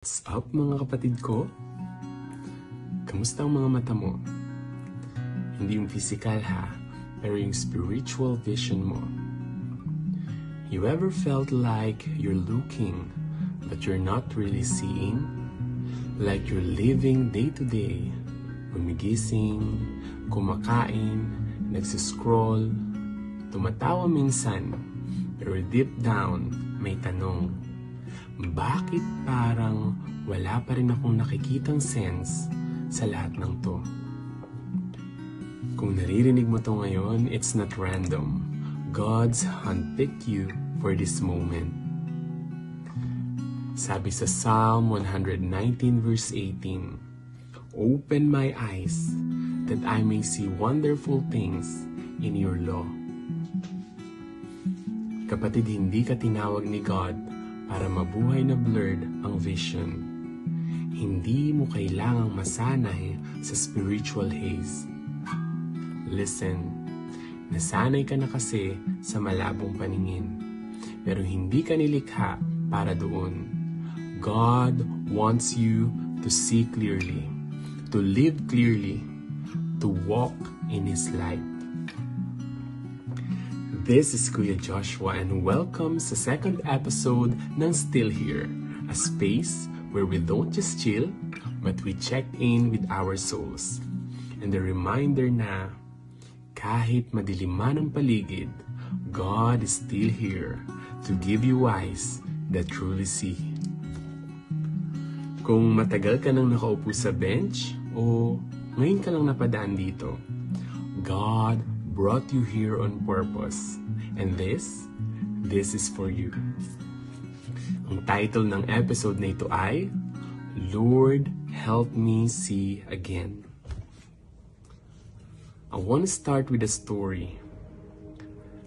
What's up mga kapatid ko? Kamusta ang mga mata mo? Hindi yung physical ha, pero yung spiritual vision mo. You ever felt like you're looking, but you're not really seeing? Like you're living day to day, gumigising, kumakain, nagsiscroll, tumatawa minsan, pero deep down may tanong. Bakit parang wala pa rin akong nakikitang sense sa lahat ng to? Kung naririnig mo to ngayon, it's not random. God's handpicked you for this moment. Sabi sa Psalm 119 verse 18, "Open my eyes that I may see wonderful things in your law." Kapatid, hindi ka tinawag ni God para mabuhay na blurred ang vision. Hindi mo kailangang masanay sa spiritual haze. Listen, nasanay ka na kasi sa malabong paningin. Pero hindi ka nilikha para doon. God wants you to see clearly, to live clearly, to walk in His light. This is Kuya Joshua and welcome sa second episode ng Still Here, a space where we don't just chill, but we check in with our souls. And the reminder na kahit madiliman ang paligid, God is still here to give you eyes that truly see. Kung matagal ka nang nakaupo sa bench o ngayon ka lang napadaan dito, God brought you here on purpose. And this is for you. Ang title ng episode na ito ay Lord, Help Me See Again. I want to start with a story.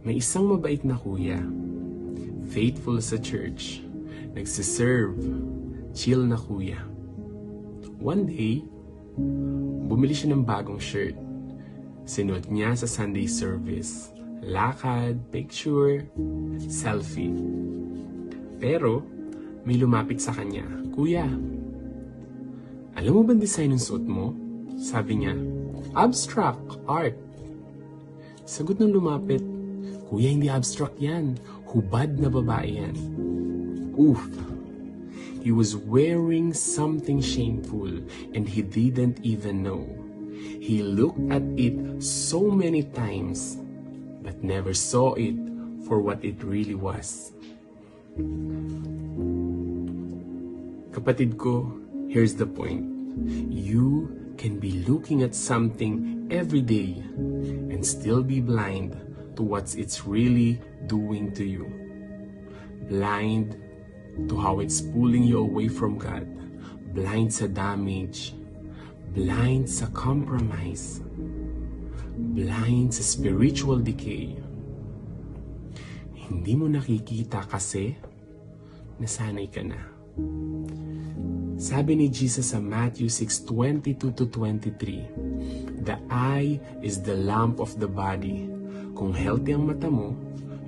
May isang mabait na kuya, faithful sa church, nagsiserve, chill na kuya. One day, bumili siya ng bagong shirt. Sinuot niya sa Sunday service. Lakad, picture, selfie. Pero, may lumapit sa kanya. "Kuya, alam mo ba design ng suot mo?" Sabi niya, "Abstract art." Sagot ng lumapit, "Kuya, hindi abstract yan. Hubad na babae yan." Oof! He was wearing something shameful and he didn't even know. He looked at it so many times but never saw it for what it really was. Kapatid ko, here's the point. You can be looking at something every day and still be blind to what it's really doing to you. Blind to how it's pulling you away from God. Blind sa damage. Blind sa compromise. Blind sa spiritual decay. Hindi mo nakikita kasi nasanay ka na. Sabi ni Jesus sa Matthew 6:22-23, "The eye is the lamp of the body. Kung healthy ang mata mo,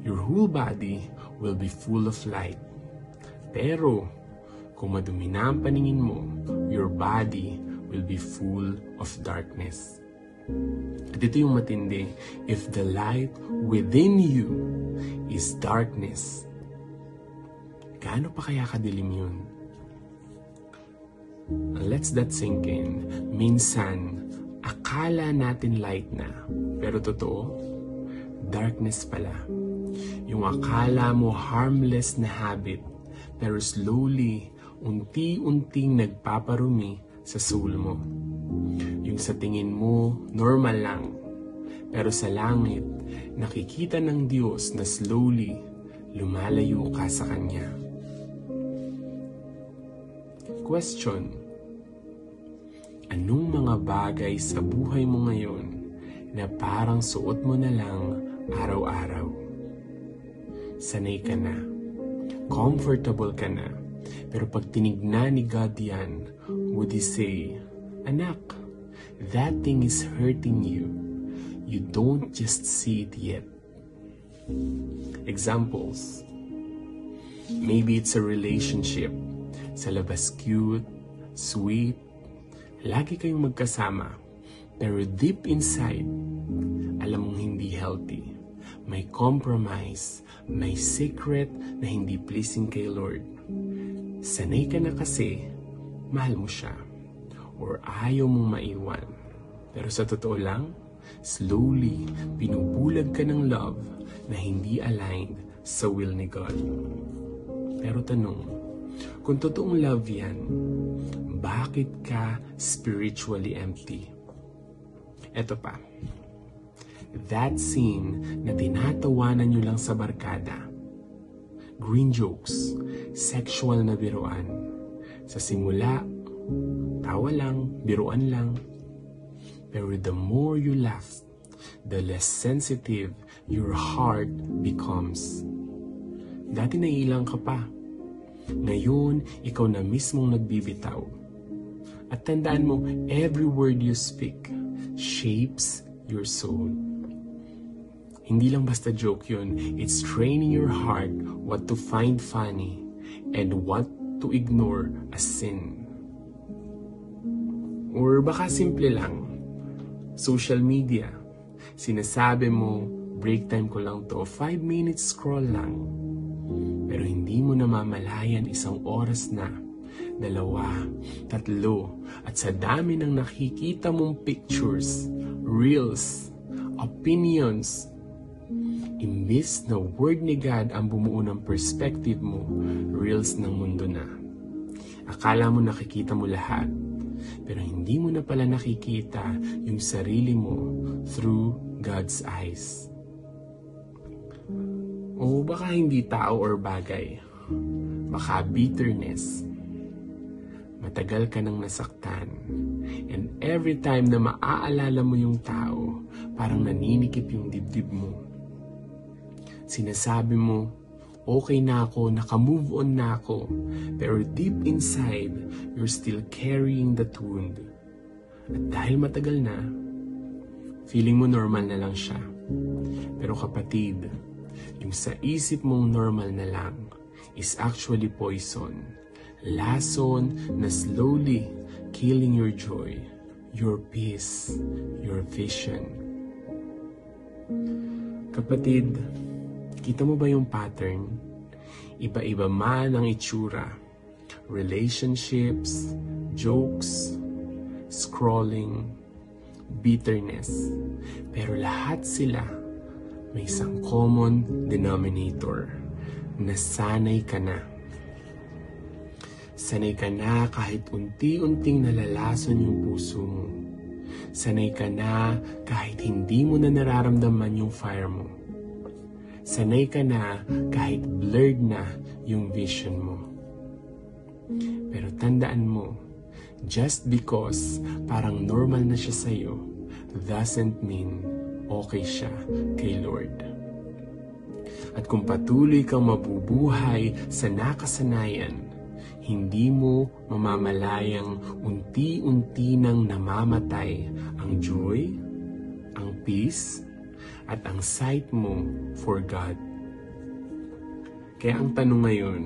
your whole body will be full of light. Pero kung madumi na ang paningin mo, your body will be full of darkness." At ito yung matindi. If the light within you is darkness, gaano pa kaya kadilim yun? Let's that sink in. Minsan, akala natin light na, pero totoo, darkness pala. Yung akala mo harmless na habit, pero slowly, unti-unting nagpaparumi sa soul mo. Yung sa tingin mo, normal lang. Pero sa langit, nakikita ng Diyos na slowly, lumalayo ka sa Kanya. Question: anong mga bagay sa buhay mo ngayon na parang suot mo na lang araw-araw? Sanay ka na. Comfortable ka na. Pero pag tinignan ni God yan, would He say, "Anak, that thing is hurting you. You don't just see it yet." Examples. Maybe it's a relationship Sa labas cute, sweet, lagi kayong magkasama. Pero deep inside, alam mong hindi healthy. May compromise, may secret na hindi pleasing kay Lord. Sanay ka na kasi, mahal mo siya. Or ayaw mong maiwan. Pero sa totoo lang, slowly, pinubulag ka ng love na hindi aligned sa will ni God. Pero tanong, kung totoong love yan, bakit ka spiritually empty? Eto pa, that scene na tinatawanan nyo lang sa barkada, green jokes, sexual na biruan, sa simula, tawa lang, biruan lang, pero the more you laugh, the less sensitive your heart becomes. Dati naiilang ka pa. Ngayon, ikaw na mismong nagbibitaw. At tandaan mo, every word you speak shapes your soul. Hindi lang basta joke yun. It's training your heart what to find funny and what to ignore as sin. Or baka simple lang. Social media. Sinasabi mo, break time ko lang to, 5 minutes scroll lang. Pero hindi mo namamalayan 1 oras na, 2, 3, at sa dami ng nakikita mong pictures, reels, opinions, imbis na word ni God ang bumuo ng perspective mo, reels ng mundo na. Akala mo nakikita mo lahat, pero hindi mo na pala nakikita yung sarili mo through God's eyes. O baka hindi tao or bagay. Baka bitterness. Matagal ka nang nasaktan. And every time na maaalala mo yung tao, parang naninikip yung dibdib mo. Sinasabi mo, okay na ako, naka-move on na ako. Pero deep inside, you're still carrying that wound. At dahil matagal na, feeling mo normal na lang siya. Pero kapatid, yung sa isip mong normal na lang is actually poison. Lason na slowly killing your joy, your peace, your vision. Kapatid, kita mo ba yung pattern? Iba-iba man ang itsura. Relationships, jokes, scrolling, bitterness. Pero lahat sila may isang common denominator. Nasanay ka na. Sanay ka na kahit unti-unting nalalason yung puso mo. Sanay ka na kahit hindi mo na nararamdaman yung fire mo. Sanay ka na kahit blurred na yung vision mo. Pero tandaan mo, just because parang normal na siya sa'yo, doesn't mean okay siya kay Lord. At kung patuloy kang mabubuhay sa nakasanayan, hindi mo mamamalayang unti-unti nang namamatay ang joy, ang peace, at ang sight mo for God. Kaya ang tanong ngayon,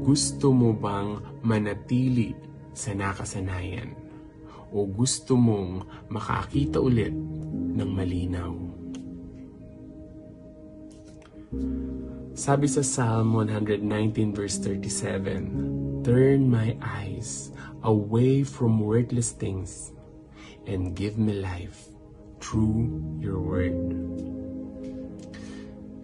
gusto mo bang manatili sa nakasanayan? O gusto mong makakita ulit ng malinaw? Sabi sa Psalm 119 verse 37, turn my eyes away from worthless things and give me life through your word.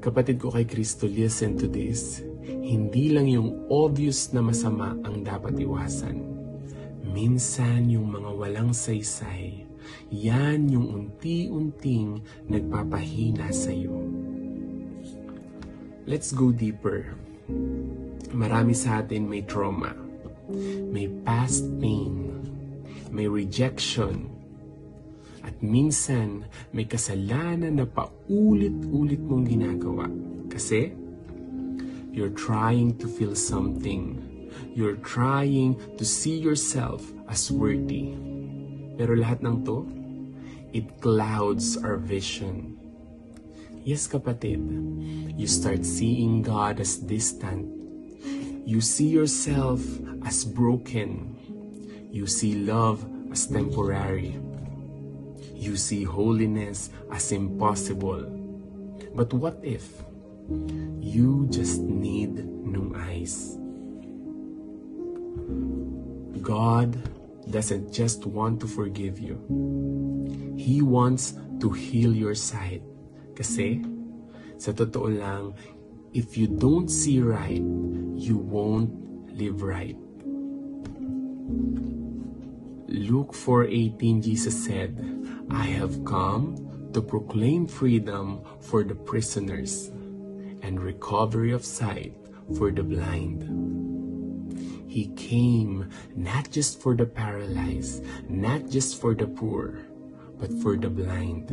Kapatid ko kay Kristo, listen to this. Hindi lang yung obvious na masama ang dapat iwasan. Minsan yung mga walang saysay, yan yung unti-unting nagpapahina sa'yo. Let's go deeper. Marami sa atin may trauma, may past pain, may rejection, at minsan may kasalanan na paulit-ulit mong ginagawa. Kasi you're trying to feel something. You're trying to see yourself as worthy. Pero lahat ng to, it clouds our vision. Yes, kapatid, you start seeing God as distant. You see yourself as broken. You see love as temporary. You see holiness as impossible. But what if you just need new eyes? God doesn't just want to forgive you. He wants to heal your sight. Kasi, sa totoo lang, if you don't see right, you won't live right. Luke 4:18, Jesus said, I have come to proclaim freedom for the prisoners and recovery of sight for the blind. He came not just for the paralyzed, not just for the poor, but for the blind.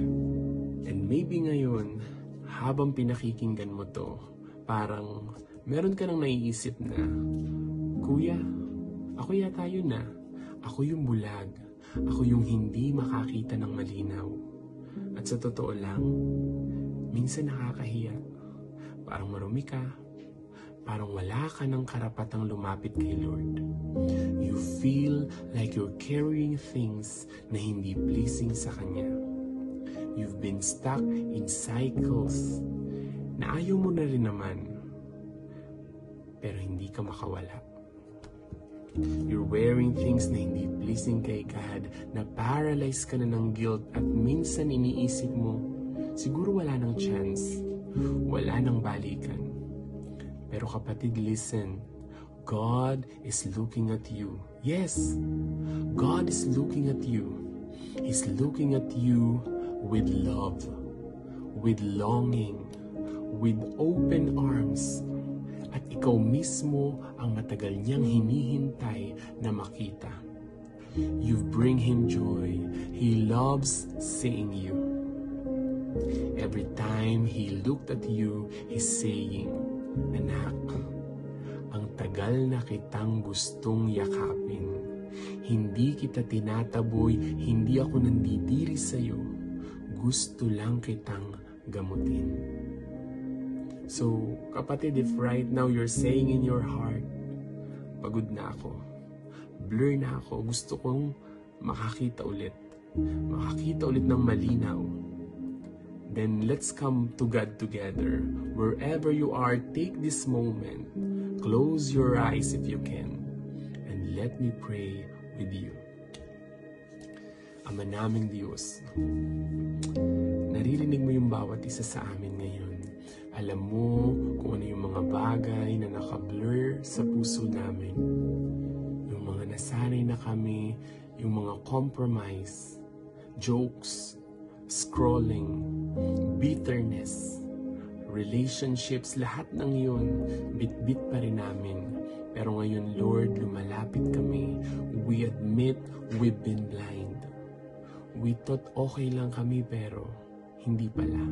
And maybe ngayon, habang pinakikinggan mo to, parang meron ka nang naiisip na, Kuya, ako yata yun na. Ako yung bulag. Ako yung hindi makakita ng malinaw. At sa totoo lang, minsan nakakahiya. Parang marumi ka. Parang wala ka ng karapatang lumapit kay Lord. You feel like you're carrying things na hindi pleasing sa Kanya. You've been stuck in cycles na ayaw mo na rin naman, pero hindi ka makawala. You're wearing things na hindi pleasing kay God, na paralyzed ka na ng guilt at minsan iniisip mo, siguro wala nang chance, wala nang balikan. Pero kapatid, listen, God is looking at you. Yes, God is looking at you. He's looking at you with love, with longing, with open arms. At ikaw mismo ang matagal niyang hinihintay na makita. You bring Him joy. He loves seeing you. Every time He looked at you, He's saying, Anak, ang tagal na kitang gustong yakapin. Hindi kita tinataboy, hindi ako nandidiri sa'yo. Gusto lang kitang gamutin. So, kapatid, if right now you're saying in your heart, pagod na ako, blur na ako, gusto kong makakita ulit ng malinaw, then let's come to God together. Wherever you are, take this moment, close your eyes if you can, and let me pray with you. Ama naming Diyos, naririnig mo yung bawat isa sa amin ngayon. Alam mo kung ano yung mga bagay na nakablur sa puso namin. Yung mga nasanay na kami, yung mga compromise, jokes, scrolling, bitterness, relationships, lahat ng yun, bit-bit pa rin namin. Pero ngayon, Lord, lumalapit kami. We admit we've been blind. We thought okay lang kami pero hindi pala.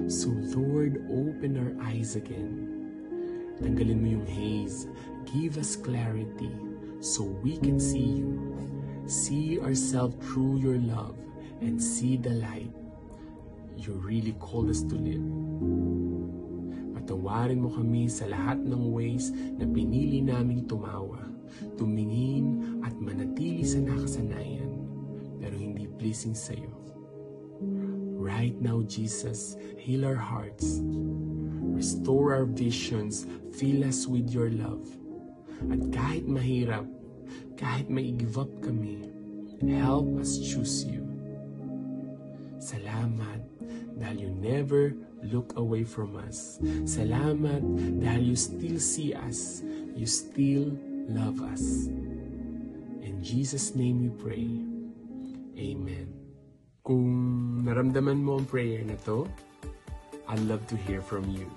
So Lord, open our eyes again. Tanggalin mo yung haze. Give us clarity so we can see you. See ourselves through your love and see the light you really called us to live. Patawarin mo kami sa lahat ng ways na pinili naming tumawa, tumingin at manatili sa nakasanayan, pero hindi pleasing sa'yo. Right now, Jesus, heal our hearts, restore our visions, fill us with your love. At kahit mahirap, kahit may give up kami, help us choose you. Salamat dahil you never look away from us. Salamat dahil you still see us, you still love us. In Jesus' name we pray. Amen. Kung naramdaman mo ang prayer na to, I'd love to hear from you.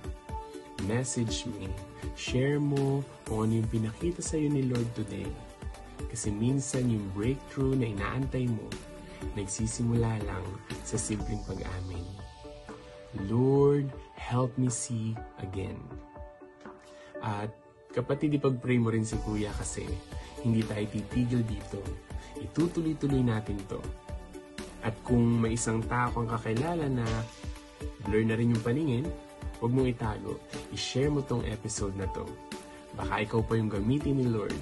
Message me, share mo kung ano yung pinakita sa'yo ni Lord today. Kasi minsan yung breakthrough na inaantay mo, nagsisimula lang sa simpleng pag-amin. Lord, help me see again. At kapatid, ipag-pray mo rin si Kuya kasi hindi tayo titigil dito. Itutuloy-tuloy natin to. At kung may isang tao kang kakilala na blur na rin yung paningin, huwag mong itago. I-share mo tong episode na to. Baka ikaw pa yung gamitin ni Lord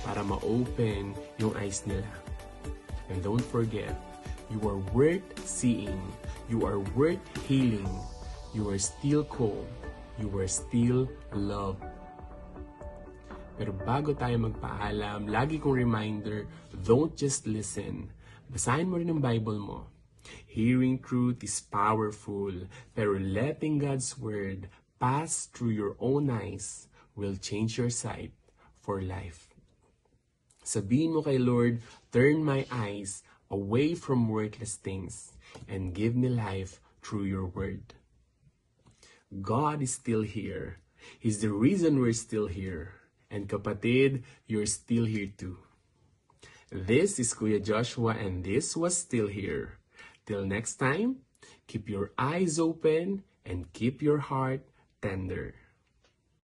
para ma-open yung eyes nila. And don't forget, you are worth seeing. You are worth healing. You are still called. You are still loved. Pero bago tayo magpaalam, lagi kong reminder, don't just listen. Basahin mo rin ang Bible mo. Hearing truth is powerful, pero letting God's word pass through your own eyes will change your sight for life. Sabihin mo kay Lord, turn my eyes away from worthless things and give me life through your word. God is still here. He's the reason we're still here. And kapatid, you're still here too. This is Kuya Joshua and this was Still Here. Till next time, keep your eyes open and keep your heart tender.